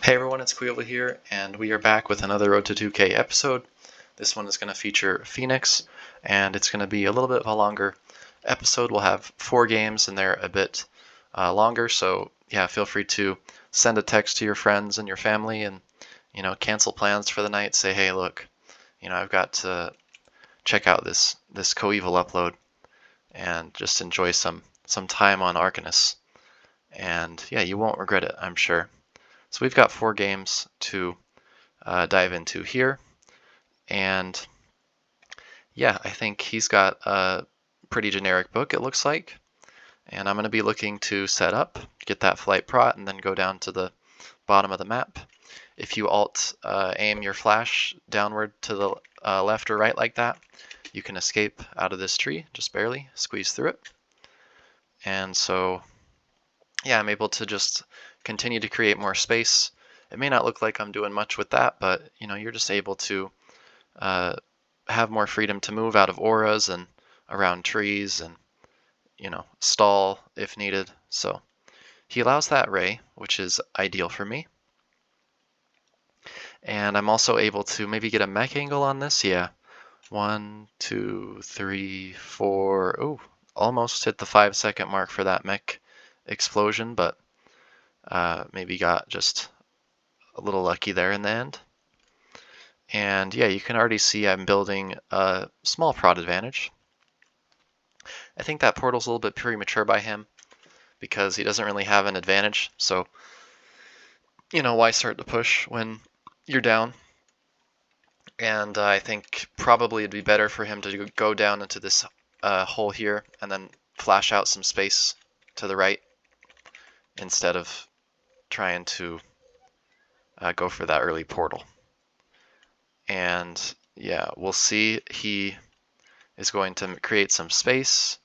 Hey everyone, it's Coeval here, and we are back with another Road to 2K episode. This one is going to feature Phoenix, and it's going to be a little bit of a longer episode. We'll have 4 games, and they're a bit longer, so yeah, feel free to send a text to your friends and your family and, cancel plans for the night. Say, hey, look, I've got to check out this Coeval upload and just enjoy some time on Arcanists. And yeah, you won't regret it, I'm sure. So we've got 4 games to dive into here. And yeah, I think he's got a pretty generic book, it looks like. And I'm going to be looking to set up, get that flight prot, and then go down to the bottom of the map. If you alt aim your flash downward to the left or right like that, you can escape out of this tree, just barely, squeeze through it. And so, yeah, I'm able to just continue to create more space. It may not look like I'm doing much with that, but you're just able to have more freedom to move out of auras and around trees and stall if needed. So he allows that ray, which is ideal for me. And I'm also able to maybe get a mech angle on this. Yeah, 1, 2, 3, 4. Oh, almost hit the 5-second mark for that mech explosion, but maybe got just a little lucky there in the end. And yeah, you can already see I'm building a small prod advantage. I think that portal's a little bit premature by him because he doesn't really have an advantage. So, why start to push when you're down? And I think probably it'd be better for him to go down into this hole here and then flash out some space to the right instead of trying to go for that early portal. And yeah, we'll see. He is going to create some space.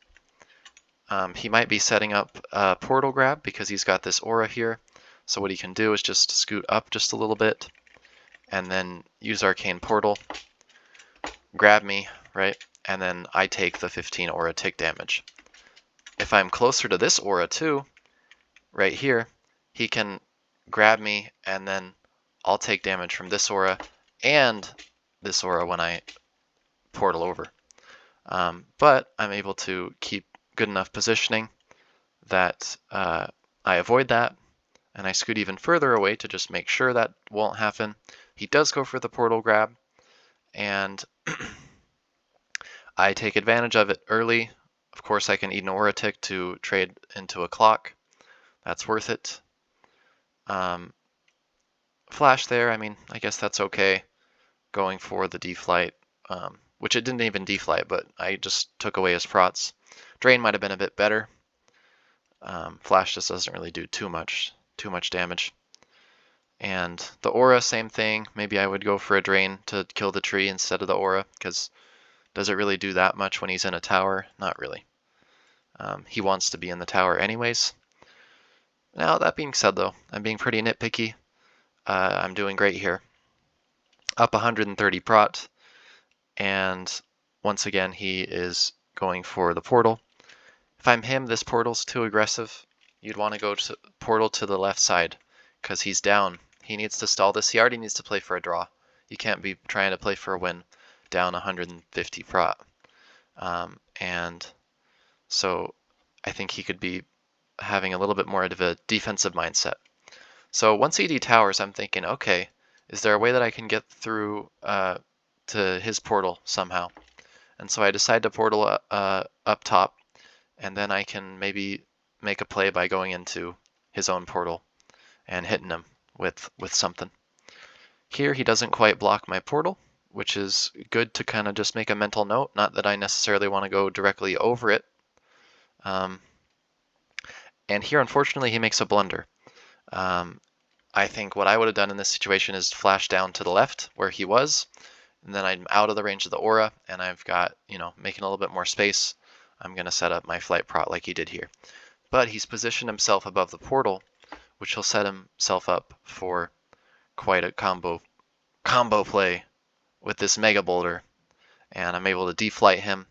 He might be setting up a portal grab because he's got this aura here. So what he can do is just scoot up just a little bit and then use Arcane Portal, grab me, right? And then I take the 15 aura tick damage. If I'm closer to this aura too, right here, he can grab me and then I'll take damage from this aura and this aura when I portal over. But I'm able to keep good enough positioning that I avoid that, and I scoot even further away to just make sure that won't happen. He does go for the portal grab, and I take advantage of it early. Of course, I can eat an aura tick to trade into a clock. That's worth it. Flash there, I guess that's okay. Going for the deflight, which it didn't even deflight, but I just took away his prots. Drain might have been a bit better. Flash just doesn't really do too much damage. And the aura, same thing. Maybe I would go for a drain to kill the tree instead of the aura, because does it really do that much when he's in a tower? Not really. He wants to be in the tower anyways. Now, that being said, though, I'm being pretty nitpicky. I'm doing great here. Up 130 prot, and once again, he is going for the portal. If I'm him, this portal's too aggressive. You'd want to go to portal to the left side, because he's down. He needs to stall this. He already needs to play for a draw. You can't be trying to play for a win down 150 prot. And so I think he could be having a little bit more of a defensive mindset. So once he detowers, I'm thinking, okay, is there a way that I can get through to his portal somehow? And so I decide to portal up top, and then I can maybe make a play by going into his own portal and hitting him with something. Here he doesn't quite block my portal, which is good to kind of just make a mental note. Not that I necessarily want to go directly over it. And here, unfortunately, he makes a blunder. I think what I would have done in this situation is flash down to the left where he was, and then I'm out of the range of the aura, and I've got, making a little bit more space. I'm going to set up my flight prot like he did here. But he's positioned himself above the portal, which will set himself up for quite a combo play with this Mega Boulder. And I'm able to deflight him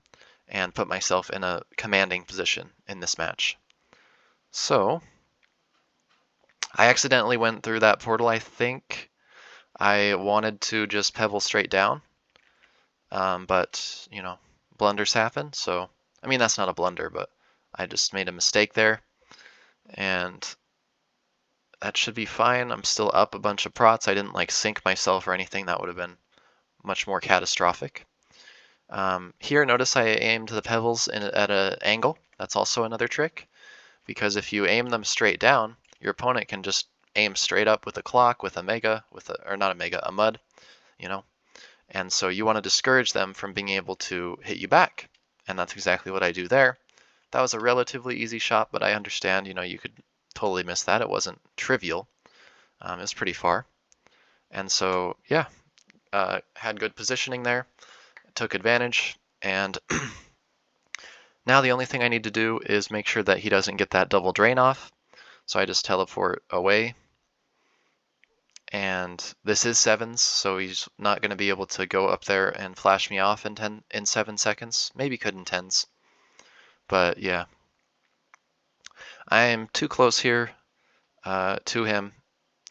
and put myself in a commanding position in this match. So I accidentally went through that portal, I think. I wanted to just pebble straight down, but, blunders happen. So, I mean, that's not a blunder, but I just made a mistake there. And that should be fine. I'm still up a bunch of prots. I didn't like sink myself or anything. That would have been much more catastrophic. Here, notice I aimed the pebbles at an angle. That's also another trick, because if you aim them straight down, your opponent can just aim straight up with a clock, with a mega, or not a mega, a mud, and so you want to discourage them from being able to hit you back. And that's exactly what I do there. That was a relatively easy shot, but I understand, you could totally miss that. It wasn't trivial. It was pretty far. And so, yeah, had good positioning there, took advantage, and now the only thing I need to do is make sure that he doesn't get that double drain off. So I just teleport away. And this is 7s, so he's not going to be able to go up there and flash me off in 7 seconds. Maybe could in 10s. But yeah, I am too close here to him,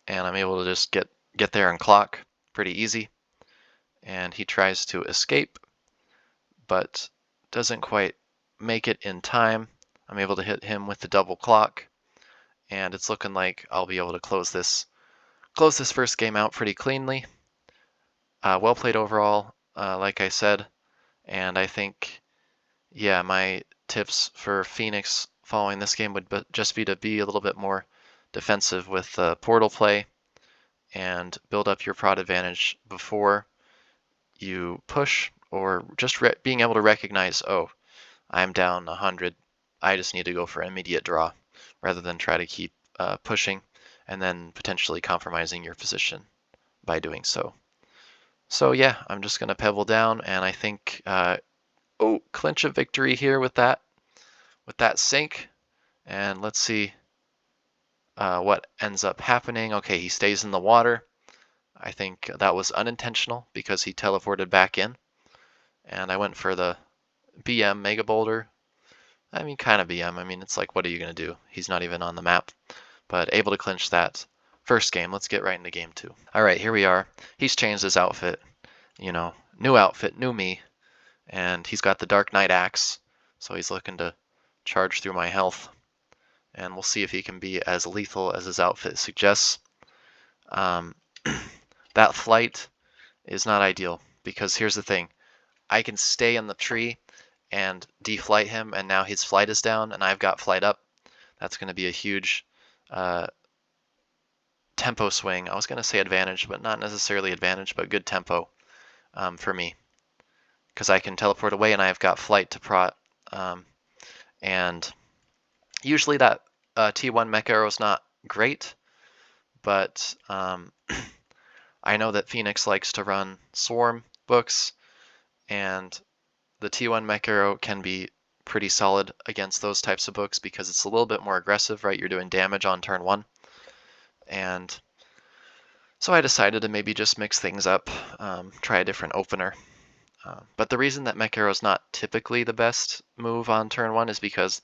and I'm able to just get there and clock pretty easy. And he tries to escape, but doesn't quite make it in time. I'm able to hit him with the double clock, and it's looking like I'll be able to close this first game out pretty cleanly. Well played overall, like I said, and I think, yeah, my tips for Phoenix following this game would just be to be a little bit more defensive with portal play and build up your prod advantage before you push, or just being able to recognize, oh, I'm down 100, I just need to go for an immediate draw, rather than try to keep pushing and then potentially compromising your position by doing so. So yeah, I'm just going to pebble down, and I think, clinch a victory here with that sink. And let's see what ends up happening. Okay, he stays in the water. I think that was unintentional because he teleported back in. And I went for the BM Mega Boulder. I mean, kind of BM. I mean, it's like, what are you going to do? He's not even on the map. But able to clinch that first game. Let's get right into game 2. All right, here we are. He's changed his outfit. New outfit, new me. And he's got the Dark Knight Axe. So he's looking to charge through my health. And we'll see if he can be as lethal as his outfit suggests. That flight is not ideal, because here's the thing. I can stay in the tree and deflight him, and now his flight is down, and I've got flight up. That's going to be a huge tempo swing. I was going to say advantage, but not necessarily advantage, but good tempo for me, because I can teleport away and I've got flight to prot. And usually that T1 mech arrow is not great, but I know that Phoenix likes to run Swarm books, and the T1 mech arrow can be pretty solid against those types of books because it's a little bit more aggressive, right? You're doing damage on turn 1. And so I decided to maybe just mix things up, try a different opener. But the reason that mech arrow is not typically the best move on turn 1 is because,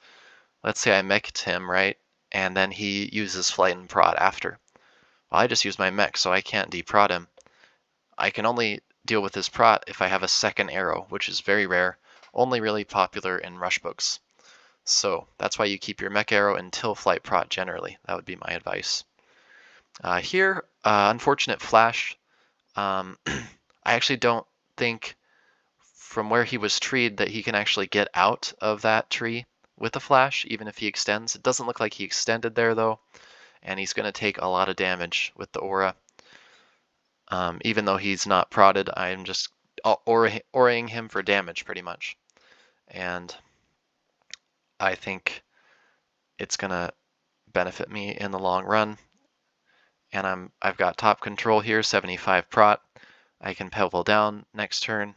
let's say I meched him, right? And then he uses flight and prod after. Well, I just use my mech, so I can't deprod him. I can only deal with his prot if I have a second arrow, which is very rare, only really popular in rush books. So that's why you keep your mech arrow until flight prot generally. That would be my advice. Here, unfortunate flash. I actually don't think from where he was treed that he can actually get out of that tree with a flash, even if he extends. It doesn't look like he extended there though, and he's going to take a lot of damage with the aura. Even though he's not prodded, I'm just auraing him for damage pretty much. And I think it's going to benefit me in the long run. And I've got top control here, 75 prot. I can pebble down next turn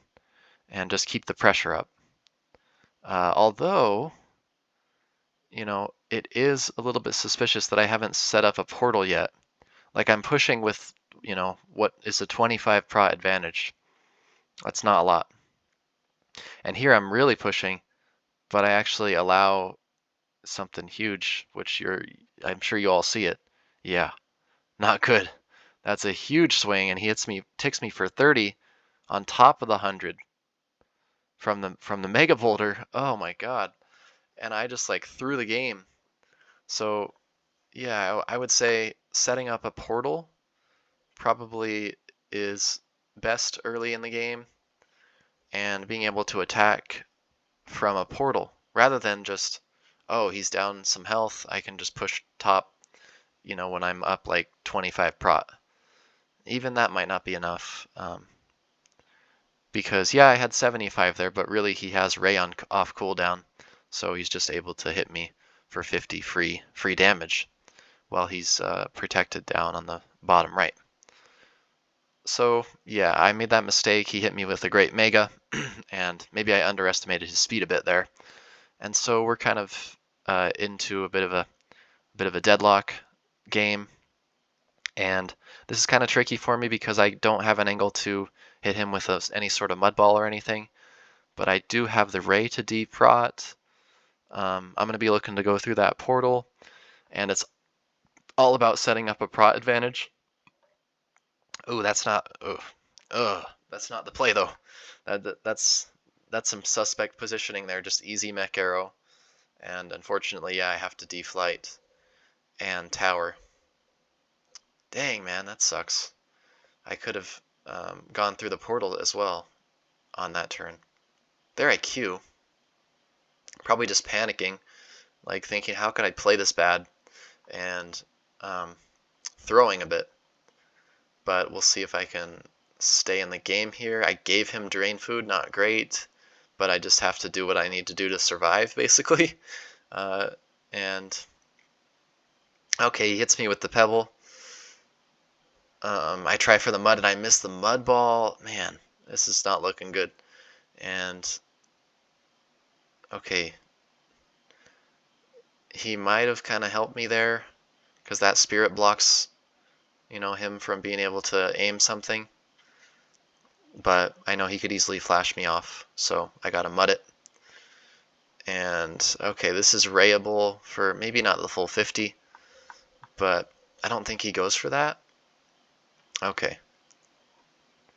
and just keep the pressure up. Although, it is a little bit suspicious that I haven't set up a portal yet. Like, I'm pushing with, what is a 25 prot advantage. That's not a lot. And here I'm really pushing, but I actually allow something huge, which I'm sure you all see it. Yeah, not good. That's a huge swing, and he ticks me for 30 on top of the 100 from the Mega Boulder. Oh my God. And I just like threw the game. So yeah, I would say setting up a portal probably is best early in the game, and being able to attack from a portal rather than just, oh, he's down some health, I can just push top, when I'm up like 25 prot. Even that might not be enough. Because yeah, I had 75 there, but really he has Ray off cooldown, so he's just able to hit me for 50 free damage while he's protected down on the bottom right. So yeah, I made that mistake. He hit me with a great Mega, and maybe I underestimated his speed a bit there. And so we're kind of into a bit of a deadlock game. And this is kind of tricky for me because I don't have an angle to hit him with any sort of mud ball or anything. But I do have the Ray to deprot. I'm going to be looking to go through that portal, and it's all about setting up a prot advantage. Oh, that's not. That's not the play though. That's some suspect positioning there. Just easy mech arrow, and unfortunately, yeah, I have to deflight and tower. Dang, man, that sucks. I could have gone through the portal as well on that turn. There I Q. Probably just panicking, like thinking, how could I play this bad? And throwing a bit. But we'll see if I can stay in the game here. I gave him drain food, not great, but I just have to do what I need to do to survive, basically. And okay, he hits me with the pebble. I try for the mud and I miss the mud ball. Man, this is not looking good. And okay, he might have kind of helped me there because that spirit blocks, him from being able to aim something. But I know he could easily flash me off, so I gotta mud it. And okay, this is rayable for maybe not the full 50, but I don't think he goes for that. Okay.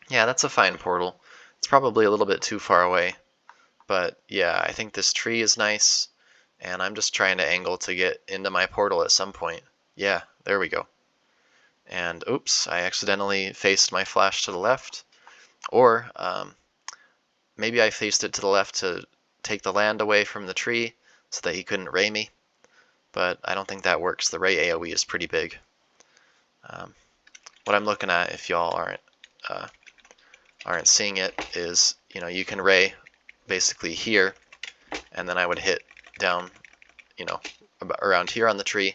Yeah, that's a fine portal. It's probably a little bit too far away, but yeah, I think this tree is nice, and I'm just trying to angle to get into my portal at some point. Yeah, there we go. And oops, I accidentally faced my flash to the left, or maybe I faced it to the left to take the land away from the tree so that he couldn't ray me, but I don't think that works. The ray AoE is pretty big. What I'm looking at, if y'all aren't seeing it, is you can ray basically here, and then I would hit down, around here on the tree.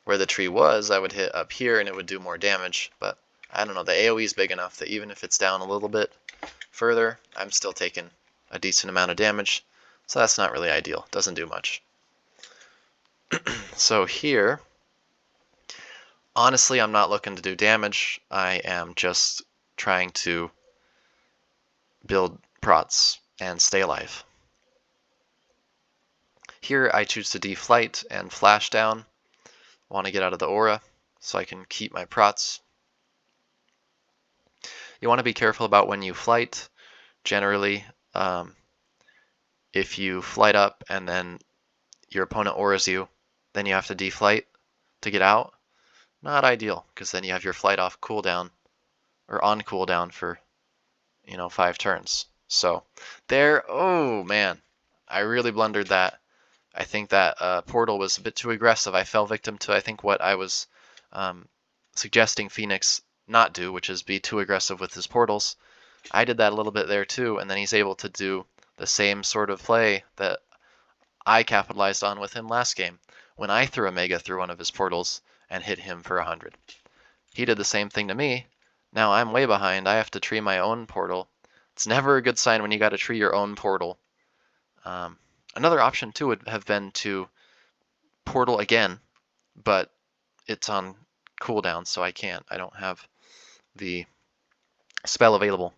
Where the tree was, I would hit up here and it would do more damage, but I don't know, the AoE is big enough that even if it's down a little bit further, I'm still taking a decent amount of damage, so that's not really ideal. Doesn't do much. So here, honestly, I'm not looking to do damage. I am just trying to build prots and stay alive. Here I choose to deflight and flash down. Want to get out of the aura so I can keep my prots. You want to be careful about when you flight. Generally, if you flight up and then your opponent auras you, then you have to deflight to get out. Not ideal, because then you have your flight off cooldown, or on cooldown for, 5 turns. So there, oh man, I really blundered that. I think that portal was a bit too aggressive. I fell victim to, I think, what I was suggesting Phoenix not do, which is be too aggressive with his portals. I did that a little bit there too, and then he's able to do the same sort of play that I capitalized on with him last game when I threw a Mega through one of his portals and hit him for 100. He did the same thing to me. Now I'm way behind. I have to tree my own portal. It's never a good sign when you got to tree your own portal. Another option too would have been to portal again, but it's on cooldown, so I can't. I don't have the spell available.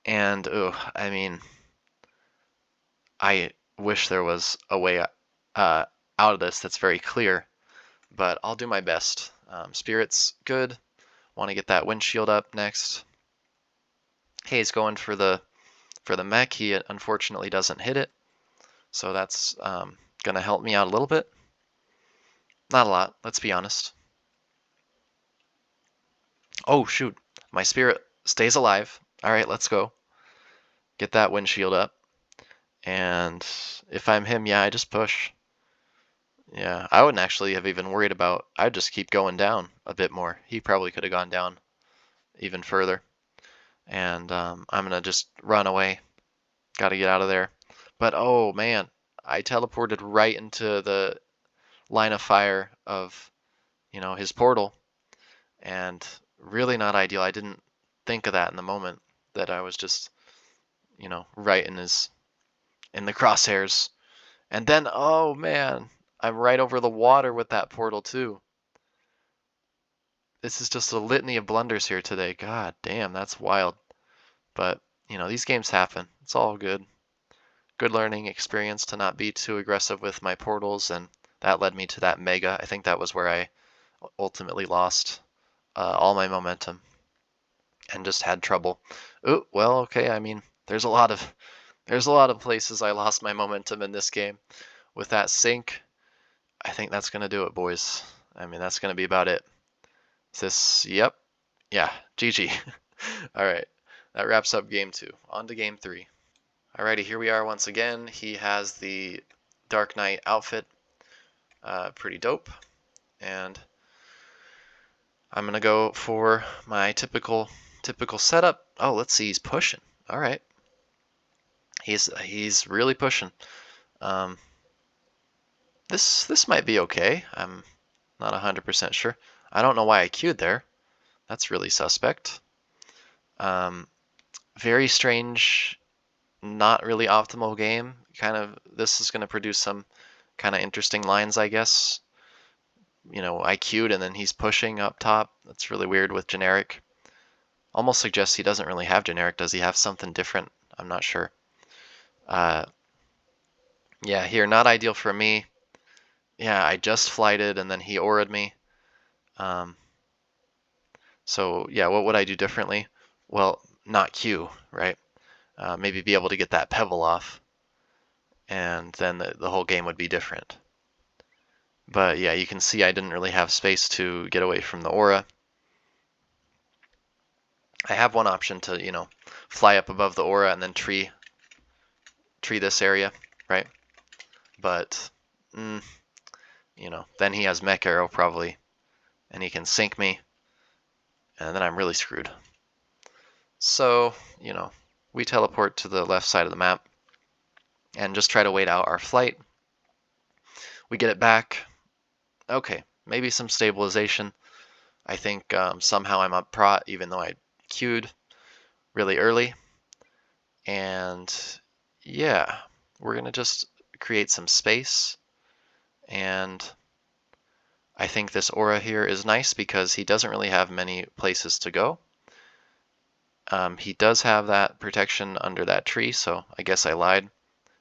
And I mean, I wish there was a way out of this that's very clear, but I'll do my best. Spirit's good. Want to get that windshield up next. He's going for the mech. He unfortunately doesn't hit it, so that's gonna help me out a little bit. Not a lot, let's be honest. Oh shoot, my spirit stays alive. All right, let's go. Get that windshield up. And if I'm him, yeah, I just push. Yeah, I wouldn't actually have even worried about, I'd just keep going down a bit more. He probably could have gone down even further. And I'm gonna just run away. Gotta get out of there. But oh man, I teleported right into the line of fire of, his portal. And really not ideal. I didn't think of that in the moment, that I was just, right in the crosshairs. And then, oh man, I'm right over the water with that portal too. This is just a litany of blunders here today. God damn, that's wild. But, these games happen. It's all good. Good learning experience to not be too aggressive with my portals, and that led me to that mega. I think that was where I ultimately lost all my momentum and just had trouble. Oh, well, okay. I mean, there's a lot of places I lost my momentum in this game. With that sink, I think that's gonna do it, boys. I mean, that's gonna be about it. Is this? Yep. Yeah. GG. All right. That wraps up game 2. On to game 3. Alrighty, here we are once again. He has the Dark Knight outfit. Pretty dope. And I'm gonna go for my typical setup. Oh, let's see, he's pushing. All right, he's really pushing. This might be okay. I'm not 100% sure. I don't know why I queued there. That's really suspect. Very strange, not really optimal game. This is gonna produce some kind of interesting lines, I guess. I queued and then he's pushing up top. That's really weird with generic. Almost suggests he doesn't really have generic. Does he have something different? I'm not sure. Yeah, here, not ideal for me. Yeah, I just flighted and then he aura'd me. So yeah, what would I do differently? Well, not queue, right? Maybe be able to get that pebble off, and then the whole game would be different. But yeah, you can see I didn't really have space to get away from the aura. I have one option to, fly up above the aura and then tree this area, right? But, then he has mech arrow probably, and he can sink me, and then I'm really screwed. So, we teleport to the left side of the map and just try to wait out our flight. We get it back. Okay, maybe some stabilization. I think somehow I'm up prot even though I queued really early. And yeah, we're going to just create some space. And I think this aura here is nice because he doesn't really have many places to go. He does have that protection under that tree, so I guess I lied.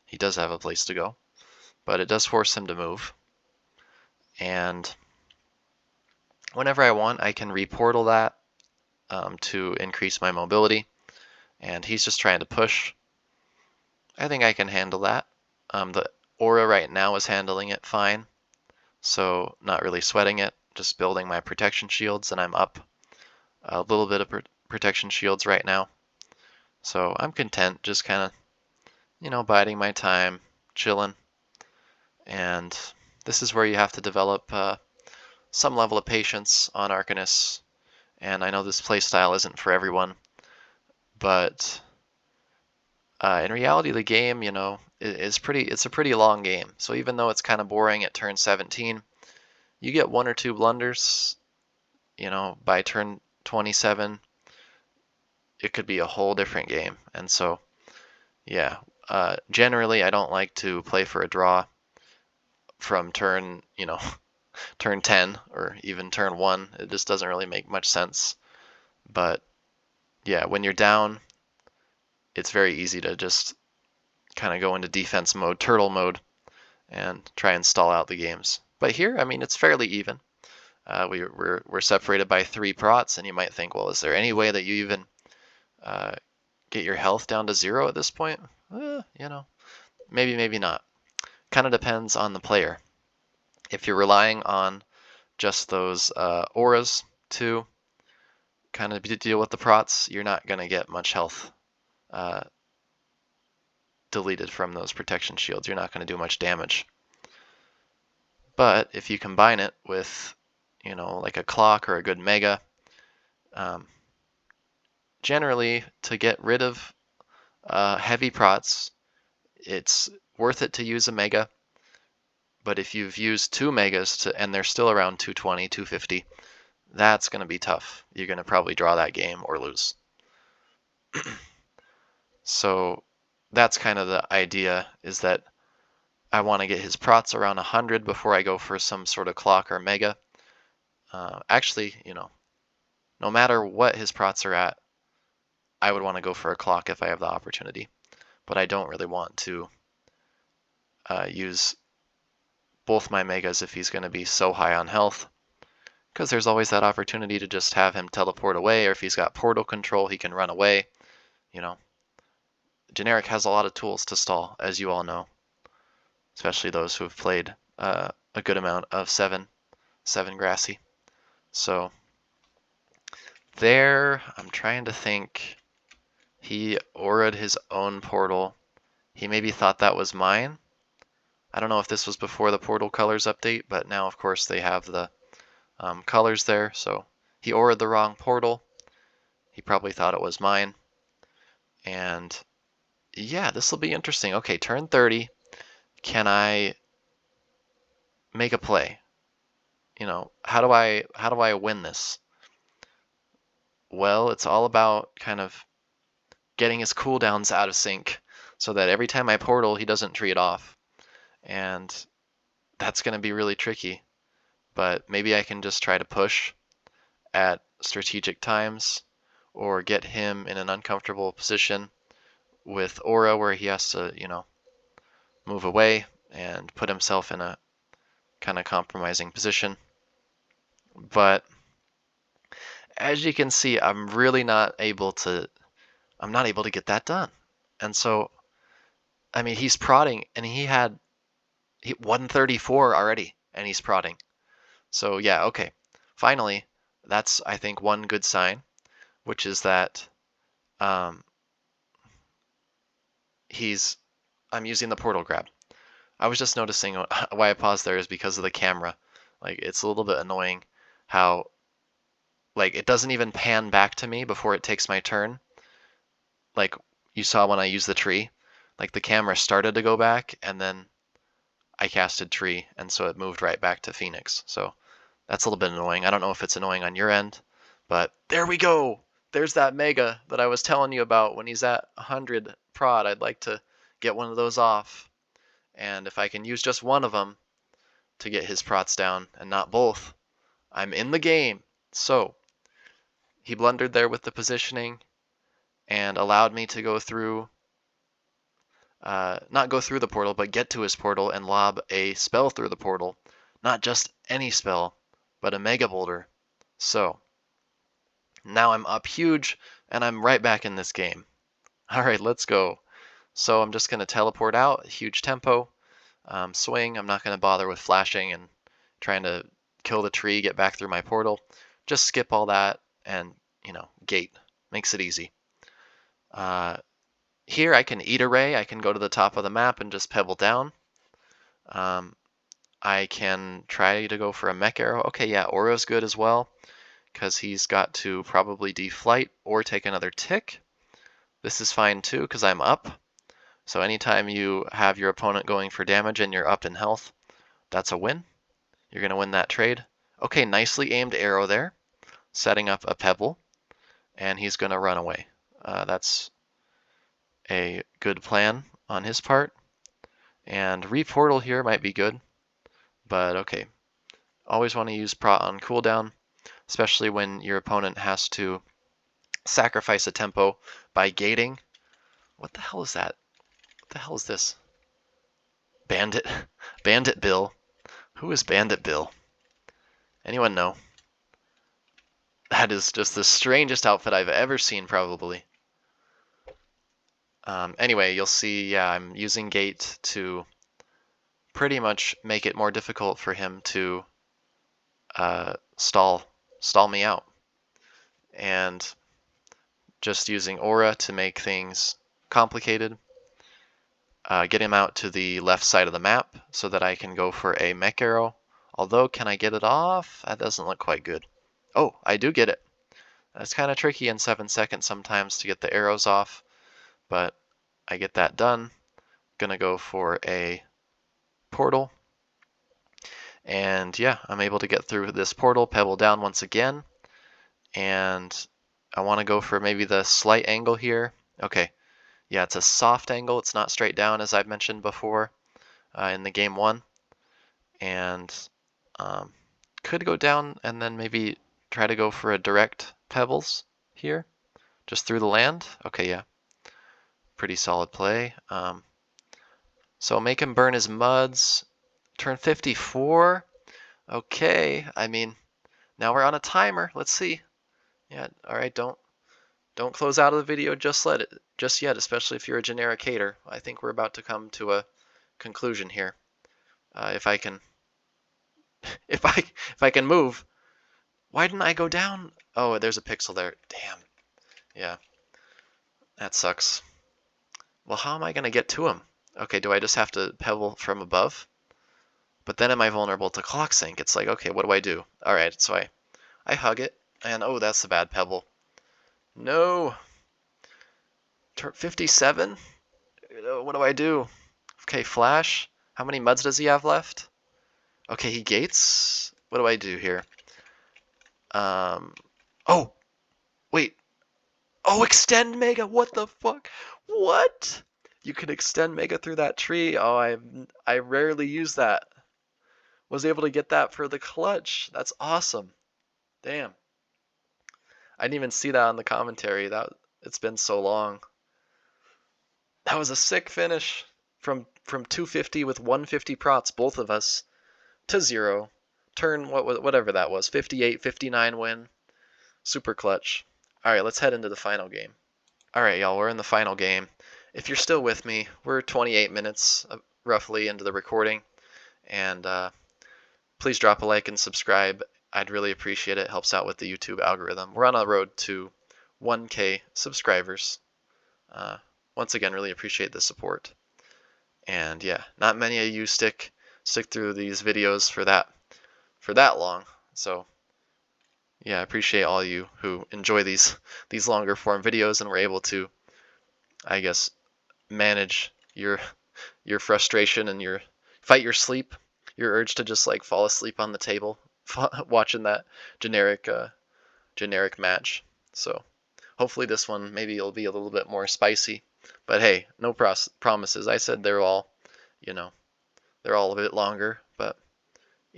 He does have a place to go, but it does force him to move. And whenever I want, I can reportal that to increase my mobility. And he's just trying to push. I think I can handle that. The aura right now is handling it fine, so not really sweating it, just building my protection shields, and I'm up a little bit of protection shields right now. So I'm content, just kind of, biding my time, chilling. And this is where you have to develop some level of patience on Arcanists. And I know this playstyle isn't for everyone, but in reality, the game, it's a pretty long game. So even though it's kind of boring at turn 17, you get 1 or 2 blunders, by turn 27, it could be a whole different game. And so, yeah, generally I don't like to play for a draw from turn 10 or even turn 1. It just doesn't really make much sense. But yeah, when you're down, it's very easy to just kind of go into defense mode, turtle mode, and try and stall out the games. But here, I mean, it's fairly even. We're separated by 3 prots, and you might think, well, is there any way that you even get your health down to 0 at this point? You know, maybe not. Kind of depends on the player. If you're relying on just those auras to kind of deal with the prots, you're not going to get much health deleted from those protection shields. You're not going to do much damage. But if you combine it with, you know, like a clock or a good mega, generally to get rid of heavy prots, it's worth it to use a mega. But if you've used 2 megas and they're still around 220, 250, that's going to be tough. You're going to probably draw that game or lose. So that's kind of the idea, is that I want to get his prots around 100 before I go for some sort of clock or mega. Actually, you know, no matter what his prots are at, I would want to go for a clock if I have the opportunity. But I don't really want to use both my megas if he's going to be so high on health, because there's always that opportunity to just have him teleport away, or if he's got portal control, he can run away. You know, Generic has a lot of tools to stall, as you all know, especially those who have played a good amount of 7 grassy. So there, I'm trying to think. He aura'd his own portal. He maybe thought that was mine. I don't know if this was before the portal colors update, but now of course they have the colors there. So he aura'd the wrong portal. He probably thought it was mine. And yeah, this will be interesting. Okay, turn 30. Can I make a play? You know, how do I win this? Well, it's all about kind of getting his cooldowns out of sync so that every time I portal, he doesn't tree it off. And that's going to be really tricky. But maybe I can just try to push at strategic times, or get him in an uncomfortable position with aura where he has to, you know, move away and put himself in a kind of compromising position. But as you can see, I'm not able to get that done. And so, I mean, he's prodding, and he had 134 already, and he's prodding. So yeah, okay. Finally, that's, I think, one good sign, which is that I'm using the portal grab. I was just noticing why I paused there is because of the camera. Like, it's a little bit annoying how, like, it doesn't even pan back to me before it takes my turn. Like you saw when I used the tree, like the camera started to go back and then I casted tree, and so it moved right back to Phoenix. So that's a little bit annoying. I don't know if it's annoying on your end, but there we go. There's that mega that I was telling you about. When he's at 100 prod, I'd like to get one of those off. And if I can use just one of them to get his prots down and not both, I'm in the game. So he blundered there with the positioning and allowed me to go through, not go through the portal, but get to his portal and lob a spell through the portal. Not just any spell, but a Mega Boulder. So now I'm up huge, and I'm right back in this game. All right, let's go. So I'm just going to teleport out, huge tempo, swing. I'm not going to bother with flashing and trying to kill the tree, get back through my portal. Just skip all that and, you know, gate. Makes it easy. Here I can eat a ray. I can go to the top of the map and just pebble down. I can try to go for a mech arrow. Okay, yeah, Aura's good as well, because he's got to probably deflight or take another tick. This is fine too, because I'm up. So anytime you have your opponent going for damage and you're up in health, that's a win. You're going to win that trade. Okay, nicely aimed arrow there, setting up a pebble, and he's going to run away. That's a good plan on his part. And reportal here might be good, but okay. Always want to use prot on cooldown, especially when your opponent has to sacrifice a tempo by gating. What the hell is that? What the hell is this? Bandit Bill. Who is Bandit Bill? Anyone know? That is just the strangest outfit I've ever seen, probably. Anyway, you'll see, yeah, I'm using gate to pretty much make it more difficult for him to stall me out. And just using aura to make things complicated. Get him out to the left side of the map so that I can go for a mech arrow. Although, can I get it off? That doesn't look quite good. Oh, I do get it. It's kind of tricky in 7 seconds sometimes to get the arrows off, but I get that done. Gonna go for a portal. And yeah, I'm able to get through this portal, pebble down once again. And I want to go for maybe the slight angle here. Okay, yeah, it's a soft angle. It's not straight down as I've mentioned before in the game 1. And could go down and then maybe try to go for a direct pebbles here, just through the land. Okay, yeah, pretty solid play. So make him burn his muds. Turn 54. Okay, I mean, now we're on a timer. Let's see. Yeah, all right, don't close out of the video just yet, especially if you're a generic hater. I think we're about to come to a conclusion here. If I can if I can move. Why didn't I go down? Oh, there's a pixel there. Damn. Yeah. That sucks. Well, how am I going to get to him? Okay, do I just have to pebble from above? But then am I vulnerable to clock sync? It's like, okay, what do I do? All right, so I hug it, and oh, that's a bad pebble. No. 57? What do I do? Okay, flash. How many muds does he have left? Okay, he gates. What do I do here? Oh, wait. Oh, extend Mega. What the fuck? What? You can extend Mega through that tree. Oh, I rarely use that. Was able to get that for the clutch. That's awesome. Damn. I didn't even see that on the commentary. It's been so long. That was a sick finish from 250 with 150 prots, both of us, to 0. Turn whatever that was, 58, 59 win. Super clutch. All right, let's head into the final game. All right, y'all, we're in the final game. If you're still with me, we're 28 minutes roughly into the recording, and please drop a like and subscribe. I'd really appreciate it. It helps out with the YouTube algorithm. We're on a road to 1K subscribers. Once again, really appreciate the support. And yeah, not many of you stick through these videos for that long. So yeah, I appreciate all you who enjoy these longer form videos, and we're able to, I guess, manage your frustration and fight your sleep, your urge to just like fall asleep on the table watching that generic match. So hopefully this one maybe it'll be a little bit more spicy. But hey, no promises. I said they're all a bit longer, but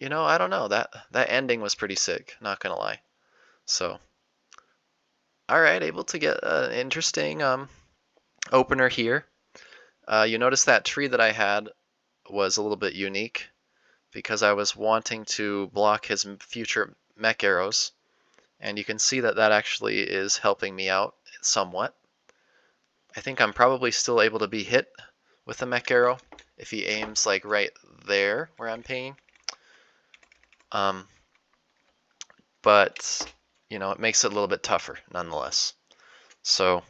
I don't know. That ending was pretty sick, not gonna lie. So, all right, able to get an interesting opener here. You notice that tree that I had was a little bit unique because I was wanting to block his future mech arrows, and you can see that actually is helping me out somewhat. I think I'm probably still able to be hit with the mech arrow if he aims like right there where I'm pinging. But it makes it a little bit tougher nonetheless. So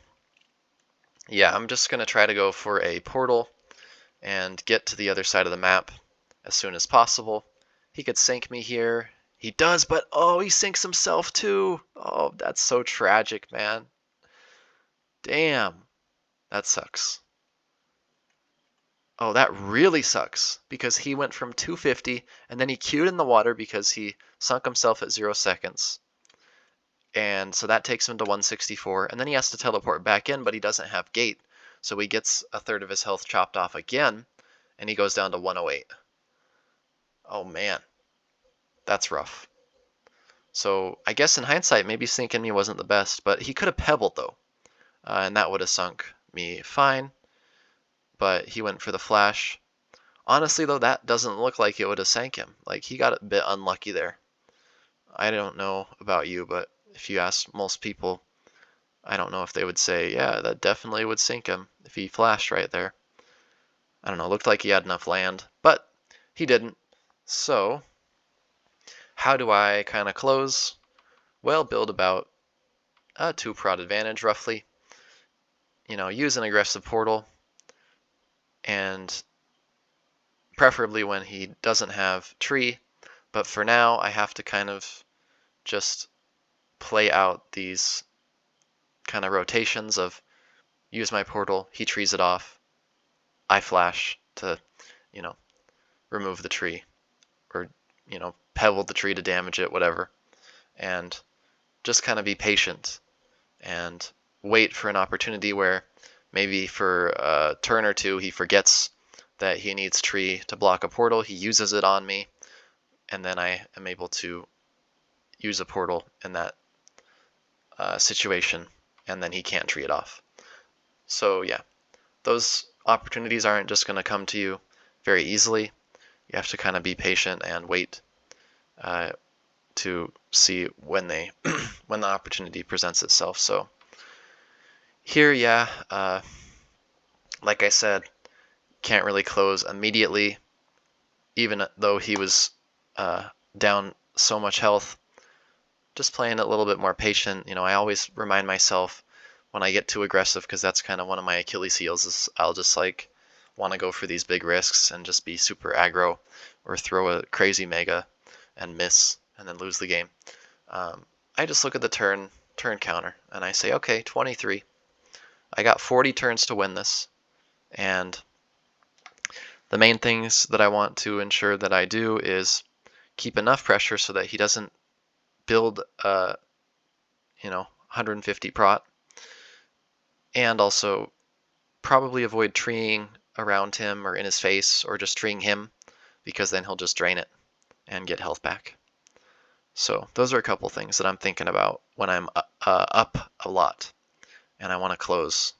yeah, I'm just gonna try to go for a portal and get to the other side of the map as soon as possible. He could sink me here. He does, but oh, he sinks himself too. Oh, that's so tragic, man. Damn. That sucks. Oh, that really sucks because he went from 250 and then he queued in the water because he sunk himself at 0 seconds. And so that takes him to 164, and then he has to teleport back in, but he doesn't have gate. So he gets a third of his health chopped off again, and he goes down to 108. Oh man, that's rough. So I guess in hindsight, maybe sinking me wasn't the best, but he could have pebbled though, and that would have sunk me fine. But he went for the flash. Honestly, though, that doesn't look like it would have sank him. Like, he got a bit unlucky there. I don't know about you, but if you ask most people, I don't know if they would say, yeah, that definitely would sink him if he flashed right there. I don't know, it looked like he had enough land, but he didn't. So, how do I kind of close? Well, build about a 2-prot advantage, roughly. Use an aggressive portal, and preferably when he doesn't have tree. But for now, I have to kind of just play out these kind of rotations of use my portal, he trees it off, I flash to, you know, remove the tree, or, pebble the tree to damage it, whatever. And just kind of be patient and wait for an opportunity where maybe for a turn or two he forgets that he needs tree to block a portal, he uses it on me, and then I am able to use a portal in that situation, and then he can't tree it off. So yeah, those opportunities aren't just going to come to you very easily. You have to kind of be patient and wait to see when when the opportunity presents itself. So here, yeah, like I said, can't really close immediately, even though he was down so much health. Just playing a little bit more patient. I always remind myself when I get too aggressive, because that's kind of one of my Achilles heels, is I'll just like want to go for these big risks and just be super aggro or throw a crazy mega and miss and then lose the game. I just look at the turn counter and I say, okay, 23. I got 40 turns to win this, and the main things that I want to ensure that I do is keep enough pressure so that he doesn't build 150 prot, and also probably avoid treeing around him or in his face, or just treeing him, because then he'll just drain it and get health back. So those are a couple things that I'm thinking about when I'm up a lot and I want to close.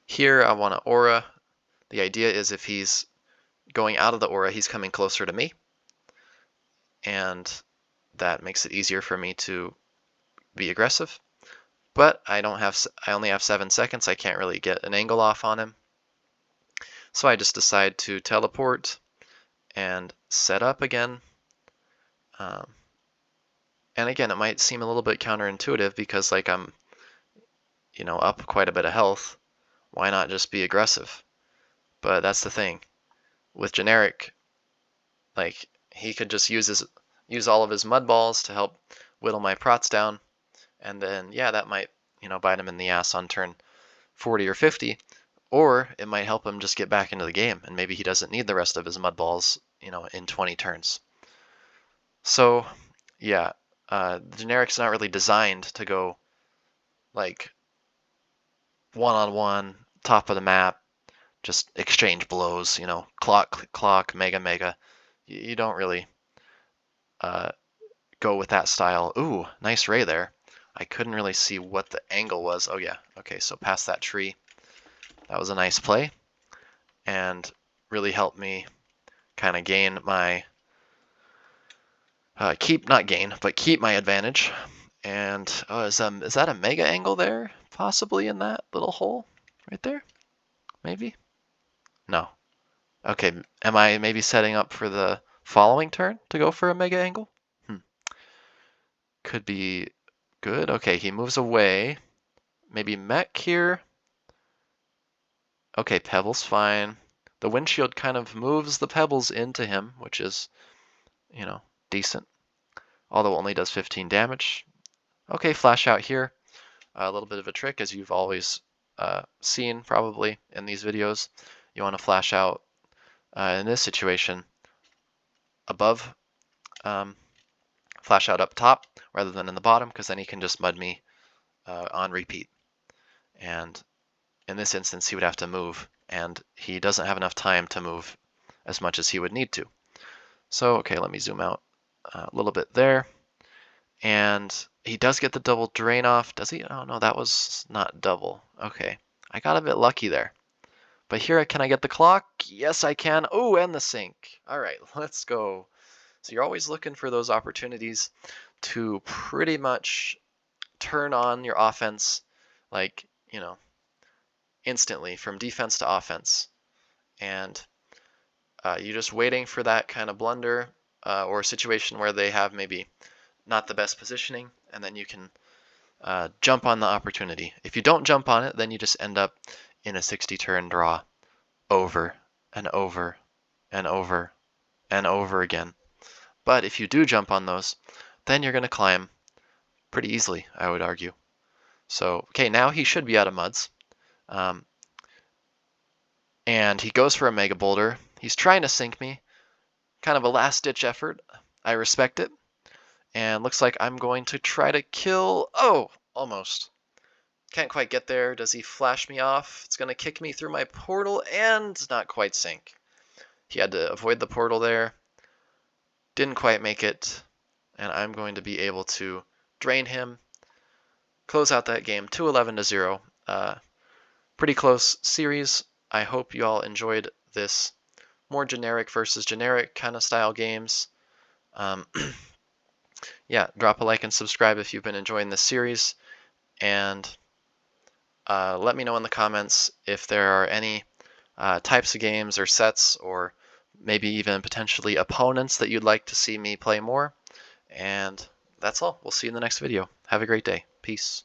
Here I want to aura. The idea is if he's going out of the aura, he's coming closer to me, and that makes it easier for me to be aggressive. But I only have 7 seconds. I can't really get an angle off on him. So I just decide to teleport and set up again. And again, it might seem a little bit counterintuitive because like I'm, up quite a bit of health. Why not just be aggressive? But that's the thing. With generic, like he could just use all of his mud balls to help whittle my prots down, and then yeah, that might bite him in the ass on turn 40 or 50, or it might help him just get back into the game, and maybe he doesn't need the rest of his mud balls in 20 turns. So yeah, the generic's not really designed to go like one-on-one, top of the map, just exchange blows, clock, mega. You don't really go with that style. Ooh, nice ray there. I couldn't really see what the angle was. Oh yeah, okay, so past that tree. That was a nice play, and really helped me kind of gain my, keep my advantage. And is that a mega angle there? Possibly in that little hole right there? Maybe? No. Okay, am I maybe setting up for the following turn to go for a mega angle? Could be good. Okay, he moves away. Maybe mech here. Okay, pebbles fine. The windshield kind of moves the pebbles into him, which is, decent. Although it only does 15 damage. Okay, flash out here. A little bit of a trick, as you've always seen probably in these videos. You want to flash out in this situation above, flash out up top rather than in the bottom, because then he can just mud me on repeat. And in this instance, he would have to move, and he doesn't have enough time to move as much as he would need to. So, okay, let me zoom out a little bit there. And he does get the double drain off. Does he? Oh, no, that was not double. Okay, I got a bit lucky there. But here, can I get the clock? Yes, I can. Oh, and the sink. All right, let's go. So you're always looking for those opportunities to pretty much turn on your offense, like, instantly from defense to offense. And you're just waiting for that kind of blunder or situation where they have maybe not the best positioning, and then you can jump on the opportunity. If you don't jump on it, then you just end up in a 60-turn draw over and over and over and over again. But if you do jump on those, then you're going to climb pretty easily, I would argue. So, okay, now he should be out of muds. And he goes for a mega boulder. He's trying to sink me. Kind of a last-ditch effort. I respect it. And looks like I'm going to try to kill... Oh, almost. Can't quite get there. Does he flash me off? It's going to kick me through my portal and not quite sink. He had to avoid the portal there. Didn't quite make it. And I'm going to be able to drain him. Close out that game 2-11-0. Pretty close series. I hope you all enjoyed this more generic versus generic kind of style games. Yeah, drop a like and subscribe if you've been enjoying this series. And let me know in the comments if there are any types of games or sets or maybe even potentially opponents that you'd like to see me play more. And that's all. We'll see you in the next video. Have a great day. Peace.